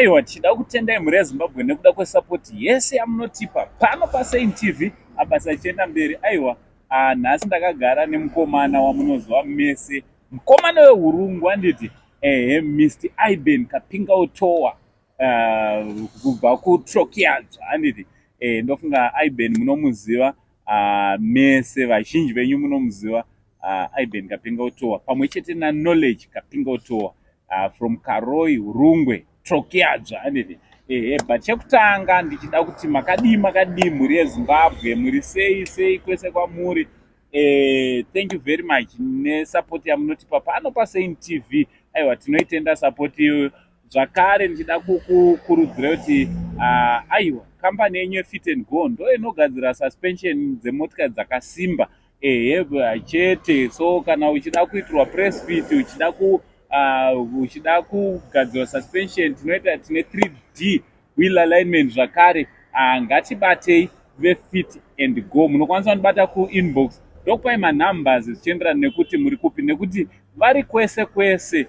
aiwa tichida kutendai mhuri yeZimbabwe nekuda kwesapoti yese yamunotipa pano paSaint TV. Mabasa achienda mberi. Aiwa nhasi ndakagara nemukomana wamunozwa mese, mukomana wehurungu handiti, Mr. Iben Kapinga Otowa, kubva kuTrokiaja handiti. Ndofunga Iben munomuziva mese, vazhinji venyu munomuziva Iben Kapinga Otowa pamwe chete naKnowledge Kapinga Otowa from Karoi, Hurungwe, Trokiaja handiti. But chekutanga ndichida kuti makadii mhuri yeZimbabwe, muri sei kwese kwamuri. Thank you very much nesupport yamunotipa pano paSaint TV. Aiwa tinoitenda support iyoyo. Zvakare ndichida kukurudzira kuti aiwa kambani yenyu yeFit and Go ndo inogadzira suspension dzemotikari dzakasimba chete. So kana uchida kuitirwa press fit, uchida kugadzira suspension, tine 3D wheel alignment zvakare. Ngatibatei veFit and Go. Munokwanisa kunibata kuinbox ndokupai manumbers zvichienderana nekuti muri kupi, nekuti vari kwese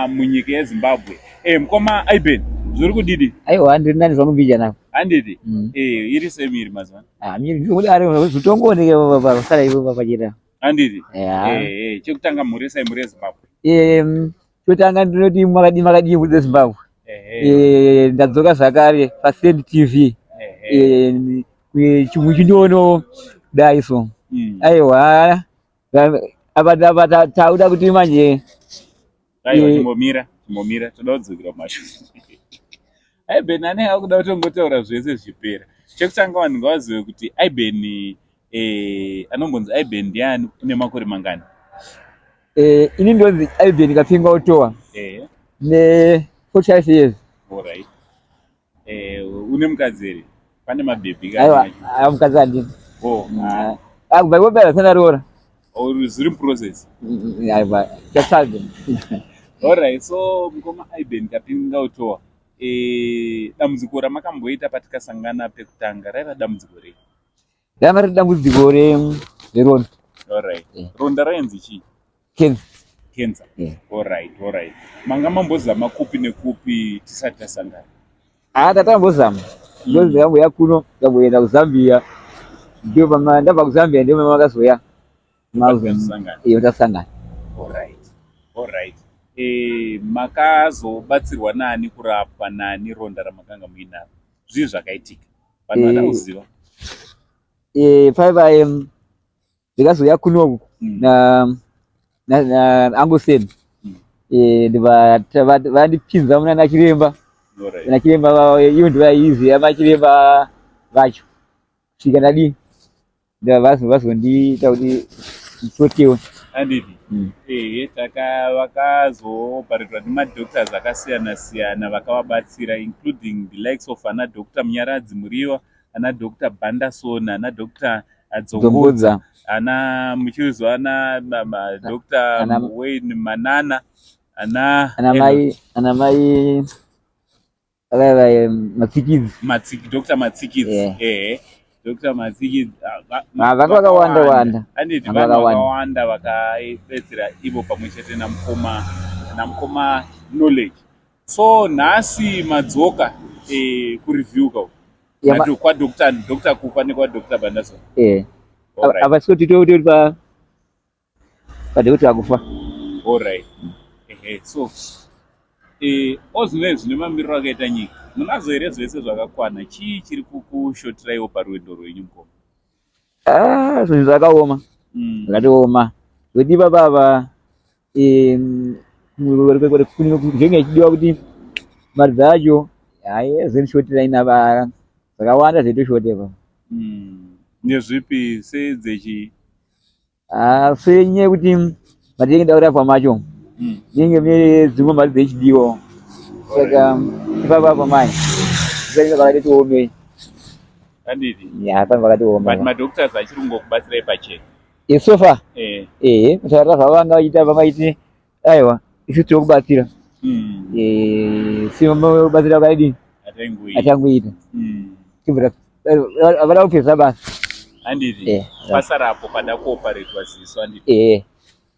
munyika yeZimbabwe. Mukoma Iben zviri kudidi? Aiwa ndiri nani zvangu mbija nako handiti. Iri semiri mazuva miri ari zvitongooneke pasara ivo pachita handiti. Chekutanga mhuri sai mhuri yeZimbabwe. Chotanga ndinoti makadii mhuri dzeZimbabwe. Ndadzoka zvakare paSaint TV. Chimwe chindono daiso. Aiwa apa tauda kuti manje aiwa chimbomira toda kudzokera masho. Iben ane akuda kutongotaura zvese zvipera. Chekutanga vanhu ngavazive kuti Iben anombonzi Iben ndiani, une makore mangani? Ini ndonzi Iben Kapinga Otowa ne 45 years. Alright. Une mukadzi here? Pane mabhebhi kana? Aiwa mukadzi handina. Kubva ikopera sena roora. Zviri muprocess. Aiwa chatsvaga. Alright, so mukoma Iben Kapinga Otowa, dambudziko ramakamboita patikasangana pekutanga raiva dambudziko rei? Raiva riri dambudziko reronda. Alright. Ronda rainzi chii? Cancer. Alright. Manga mambozama kupi nekupi tisati tasangana? Tatambozama. Ndozi yakamboya kuno, ndamboenda kuZambia. Ndabva kuZambia ndio makazoya. Tasangana. Alright. Makazobatsirwa nani kurapwa nani ronda ramakanga muinaro? Zvii zvakaitika? Vanhu vada kuziva. Paiva ndikazoya kunoku na Angoseni. Vandipinza muna nachiremba. Nachiremba ivo ndivaiziva machiremba vacho. Kusvika ndadii vazondiita kuti ndisotewe. Handiti. Vakazoparirwa nemadoctors akasiyana vakavabatsira, including the likes of ana Dr. Munyaradzi Muriwa, ana Dr. Bandason, ana Dr. Dzongodza, ana muchizwa ana Dr. Wayne Manana, ana mai Matsikidzi. Dr. Matsikidzi. Dr. Matsikidzi vakawanda. Handiti vanhu vakawanda vakabetsera ivo pamwe chete namukoma Knowledge. So nhasi madzoka kureview kwaDr. Kufa nekwaDr. Bandason. Apa siko titotori paDr. Kufa. Alright. So ozvinei zvine mamiriro akaita nyika, munazo here zvese zvakakwana? Chii chiri kukushotiraiwo parwendo rwenyu mukoma? Zvinhu zvakaoma. Zvakatioma. Zvodiwa baba zvinenge chidiwa kuti mari dzacho zinishotira ina zvakawanda zvetoshotepa. Nezvipi sedzechi? Senyaya yekuti mari inenge kurapwa macho inenge mune dzimwe mari dzechidiwa. Saka ipapa mai zvinenge zvakati tiomei. Handiti? Pano vakatioma. But madoctors achiri kungokubatsirai pachena? So far? Mutaura zvavanga vachiita vamaiti aiwa isi tiri kubatsira. Simubatsira kwadi atangoita. Avada kupedza basa. Handiti? Basa rapo pada kuoparetwa ziso handiti?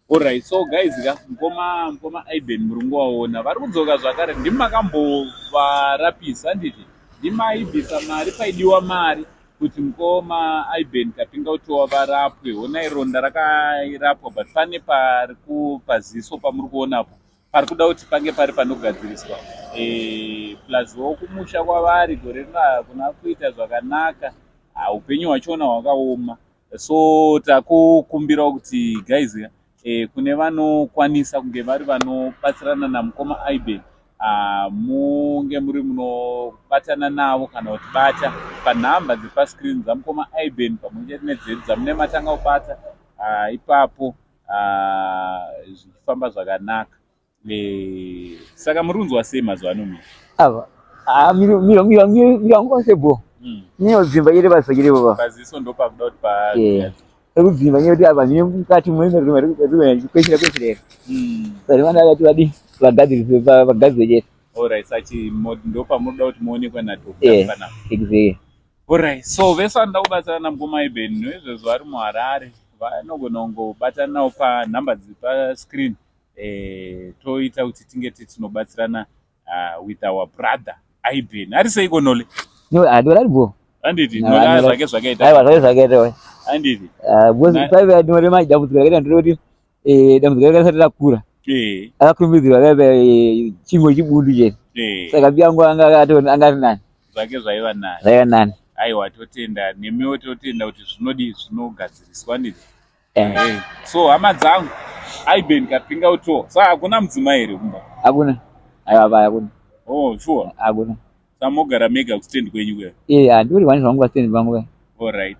Alright, so guys, mukoma Iben Murungu waona vari kudzoka zvakare. Ndimi makambovarapisa handiti, ndimi maibvisa mari paidiwa mari kuti mukoma Iben Kapinga varapwe. Honai ronda rakairapwa, but pane pari paziso pamuri kuonapo pari kuda kuti pange pari panogadziriswa. Plus kumusha kwavari gore kuna kuita zvakanaka, upenyu hwachona hwakaoma. So takukumbira kuti guys, kune vanokwanisa kunge vari vanobatsirana namukoma Iben, munge muri munobatana navo kana kuti bata panhamba dzepascreen dzamukoma Iben pamwe chete nedzedu dzamune matanga kubata, ipapo zvichifamba zvakanaka. Saka murunzwa sei mazuva ano mimi? Miro sebo. Niyo dzimba iri basa kiri baba. Paziso ndo pakuda kuti pa ekudzimba nyoti apa zvine mukati kwesira saka vana vakati vadi vagadziwe chete. Alright, sachi ndo pamunoda kuti muonekwe nadhokodheya. Exactly. Alright, so vese vanoda kubatsirana namukoma Iben noizvozvo vari muHarare vanogona kungobatana nawo panhamba dziri pascreen, toita kuti tinge tinobatsirana with our brother Iben. Ari seiko Nole? No, adorari bo. Handiti Nole zvake zvakaita. Aiwa, zvake zvakaita. Handiti. Bosi paiva Nole madambudziko rakaita ndoti dambudziko rakasati rakura. Akakumbidzirwa kaiva chimwe chibudu chete. Saka biyangu angati nani. Zvake zvaiva nani. Zvaiva nani. Aiwa, totenda nemiwo totenda kuti zvinogadziriswa nditi. So hama dzangu Iben Kapinga saka hakuna mudzimai here kumba? Hakuna. Aiwa baya hakuna. Oh, sure. Hakuna. Samogara mega kustand kwenyu kwe? Handiri vanhu vangu vastand vangu kwe. Alright.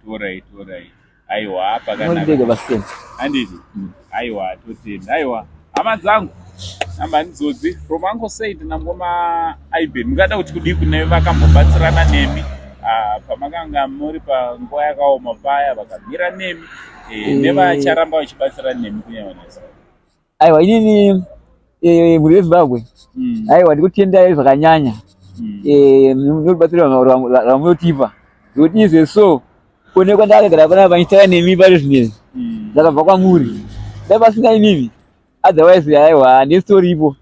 Aiwa, pakanaka. Handiti? Aiwa, totenda. Aiwa, hama dzangu namba ndidzodzi from Uncle Said namukoma Iben, mungada kuti kudii kune vakambobatsirana nemi pamakanga muri panguva yakaoma paya, vakamira nemi nevacharamba vachibatsirana nemi kunyanyosa? Aiwa, inini muri weZimbabwe, aiwa ndikutendai zvakanyanya nokubatsira ramunotipa, nokuti izve so kuonekwa ndakagara panapa ndichitaka nemi pari zvinezvi zvakabva kwamuri. Dai pasina inini otherwise aiwa nestori ipo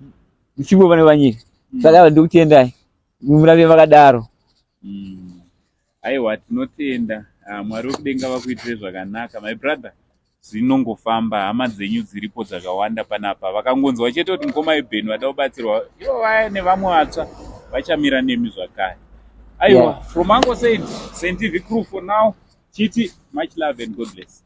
isipo pane panyika. Saka aiwa ndikutendai murambe makadaro. Aiwa, tinotenda Mwari wekudenga vakuitire zvakanaka my brother. Zvinongofamba, hama dzenyu dziripo dzakawanda panapa vakangonzwa chete kuti mukoma Iben vada kubatsirwa, ivo vaya nevamwe vatsva vachamira nemi zvakare. Aiwa, from Uncle Said, Saint TV crew for now, chiti much love and God bless.